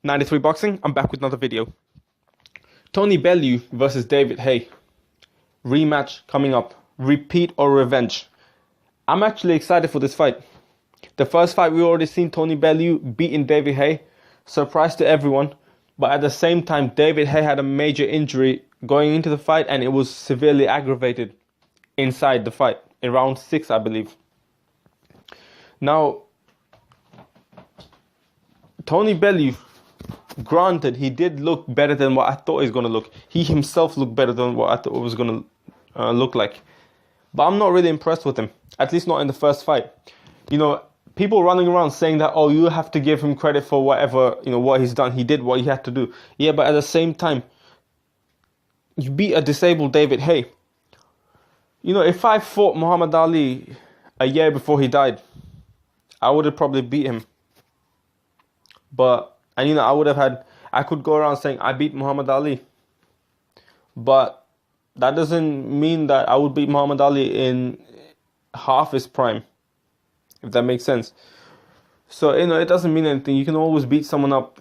93 Boxing, I'm back with another video. Tony Bellew versus David Haye. Rematch coming up. Repeat or revenge. I'm actually excited for this fight. The first fight we already seen Tony Bellew beating David Haye. Surprise to everyone. But at the same time, David Haye had a major injury going into the fight and it was severely aggravated inside the fight. In round 6, I believe. Now, Tony Bellew, granted, he did look better than what I thought he was going to look. He himself looked better than what I thought it was going to look like. But I'm not really impressed with him. At least not in the first fight. You know, people running around saying that, oh, you have to give him credit for whatever, what he's done. He did what he had to do. Yeah, but at the same time, you beat a disabled David Haye. If I fought Muhammad Ali a year before he died, I would have probably beat him. I could go around saying I beat Muhammad Ali. But that doesn't mean that I would beat Muhammad Ali in half his prime, if that makes sense. So, it doesn't mean anything. You can always beat someone up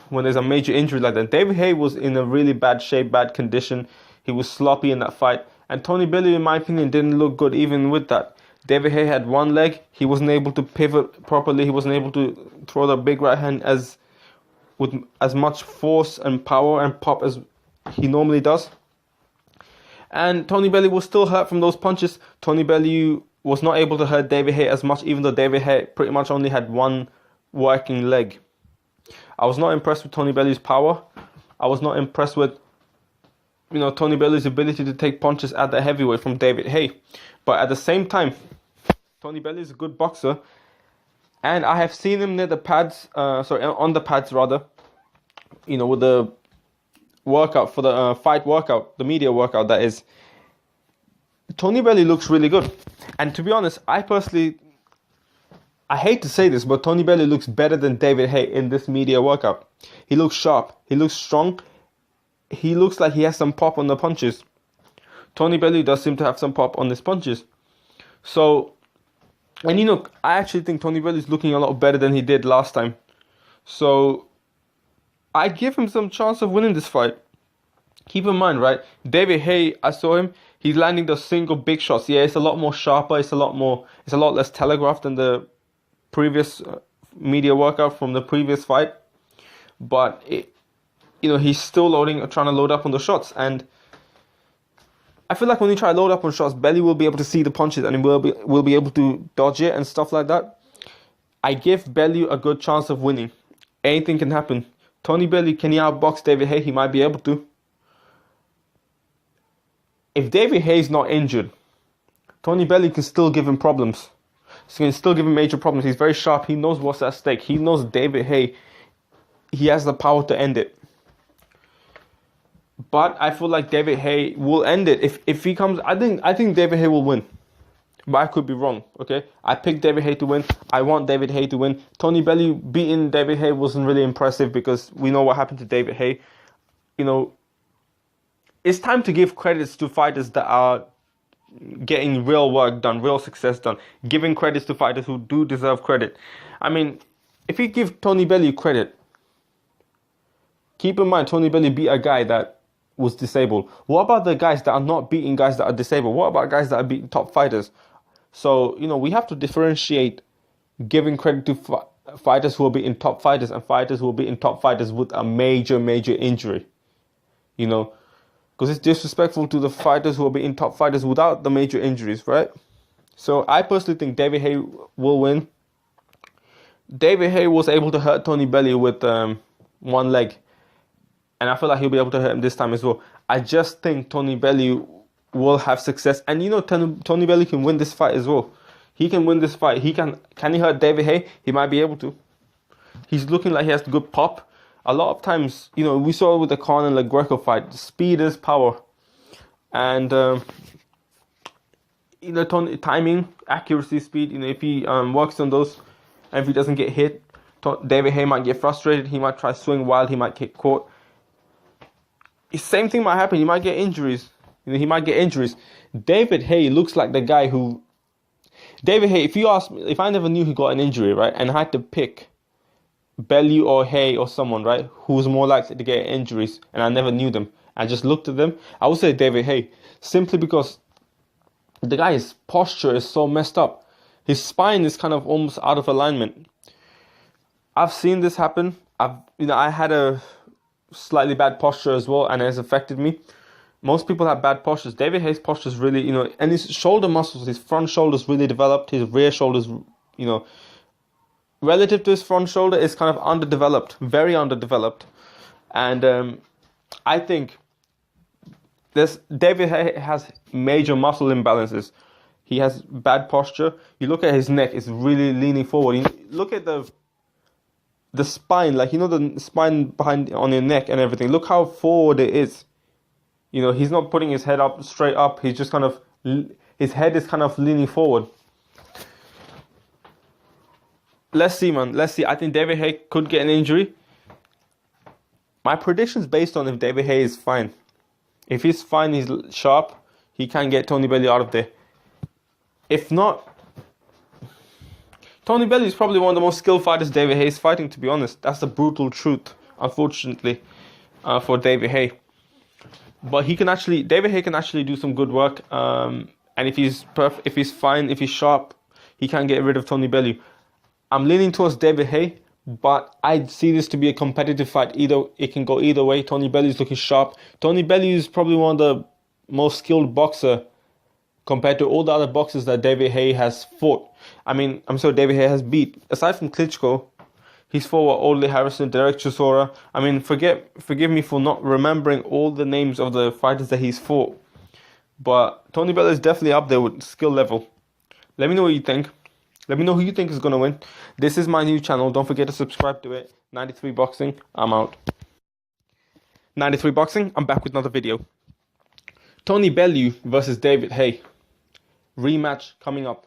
when there's a major injury like that. David Haye was in a really bad shape, bad condition. He was sloppy in that fight. And Tony Bellew, in my opinion, didn't look good even with that. David Haye had one leg. He wasn't able to pivot properly. He wasn't able to throw the big right hand with as much force and power and pop as he normally does. And Tony Bellew was still hurt from those punches. Tony Bellew was not able to hurt David Haye as much, even though David Haye pretty much only had one working leg. I was not impressed with Tony Bellew's power. I was not impressed with Tony Bellew's ability to take punches at the heavyweight from David Haye. But at the same time, Tony Bellew is a good boxer. And I have seen him near the pads, on the pads rather, with the workout, for the fight workout, the media workout that is. Tony Bellew looks really good. And to be honest, I hate to say this, but Tony Bellew looks better than David Haye in this media workout. He looks sharp. He looks strong. He looks like he has some pop on the punches. Tony Bellew does seem to have some pop on his punches. So, and I actually think Tony Bellew is looking a lot better than he did last time. So, I give him some chance of winning this fight. Keep in mind, right? David Haye, I saw him. He's landing those single big shots. Yeah, it's a lot more sharper. It's a lot less telegraphed than the previous media workout from the previous fight. But he's still trying to load up on the shots. And I feel like when you try to load up on shots, Bellew will be able to see the punches and he will be able to dodge it and stuff like that. I give Bellew a good chance of winning. Anything can happen. Tony Bellew, can he outbox David Haye? He might be able to. If David Haye's not injured, Tony Bellew can still give him problems. He can still give him major problems. He's very sharp. He knows what's at stake. He knows David Haye, he has the power to end it. But I feel like David Haye will end it. If he comes, I think David Haye will win. But I could be wrong, okay? I picked David Haye to win. I want David Haye to win. Tony Bellew beating David Haye wasn't really impressive because we know what happened to David Haye. It's time to give credits to fighters that are getting real work done, real success done. Giving credits to fighters who do deserve credit. I mean, if you give Tony Bellew credit, keep in mind Tony Bellew beat a guy that was disabled. What about the guys that are not beating guys that are disabled? What about guys that are beating top fighters? So, we have to differentiate giving credit to fighters who are beating top fighters and fighters who are beating top fighters with a major, major injury. Because it's disrespectful to the fighters who are beating top fighters without the major injuries, right? So I personally think David Haye will win. David Haye was able to hurt Tony Bellew with one leg. And I feel like he'll be able to hurt him this time as well. I just think Tony Bellew will have success. And Tony Bellew can win this fight as well. He can win this fight. Can he hurt David Haye? He might be able to. He's looking like he has good pop. A lot of times, we saw with the Conor and Greco fight, speed is power. And, timing, accuracy, speed, if he works on those, and if he doesn't get hit, David Haye might get frustrated. He might try to swing wild. He might get caught. The same thing might happen. He might get injuries. David Haye looks like the guy who... David Haye, if I never knew he got an injury, right, and I had to pick Bellew or Haye or someone, right, who's more likely to get injuries, and I never knew them, I just looked at them, I would say David Haye, simply because the guy's posture is so messed up. His spine is kind of almost out of alignment. I've seen this happen. I had a slightly bad posture as well, and it has affected me. Most people have bad postures. David Haye's posture is really, and his shoulder muscles, his front shoulder's really developed. His rear shoulder's, relative to his front shoulder, is kind of underdeveloped, very underdeveloped. And I think David Haye has major muscle imbalances. He has bad posture. You look at his neck; it's really leaning forward. Look at the spine, like the spine behind on your neck and everything. Look how forward it is. He's not putting his head up straight up. He's just kind of, his head is kind of leaning forward. Let's see, man. Let's see. I think David Haye could get an injury. My prediction's based on if David Haye is fine. If he's fine, he's sharp, he can get Tony Bellew out of there. If not, Tony Bellew is probably one of the most skilled fighters David Haye is fighting, to be honest. That's the brutal truth, unfortunately, for David Haye. But David Haye can actually do some good work. And if he's fine, if he's sharp, he can get rid of Tony Bellew. I'm leaning towards David Haye, but I see this to be a competitive fight. It can go either way. Tony Bellew's looking sharp. Tony Bellew is probably one of the most skilled boxer compared to all the other boxers that David Haye has fought. David Haye has beat. Aside from Klitschko, he's fought Audley Harrison, Derek Chisora. Forgive me for not remembering all the names of the fighters that he's fought. But Tony Bellew is definitely up there with skill level. Let me know what you think. Let me know who you think is going to win. This is my new channel. Don't forget to subscribe to it. 93 Boxing. I'm out. 93 Boxing. I'm back with another video. Tony Bellew versus David Haye. Rematch coming up.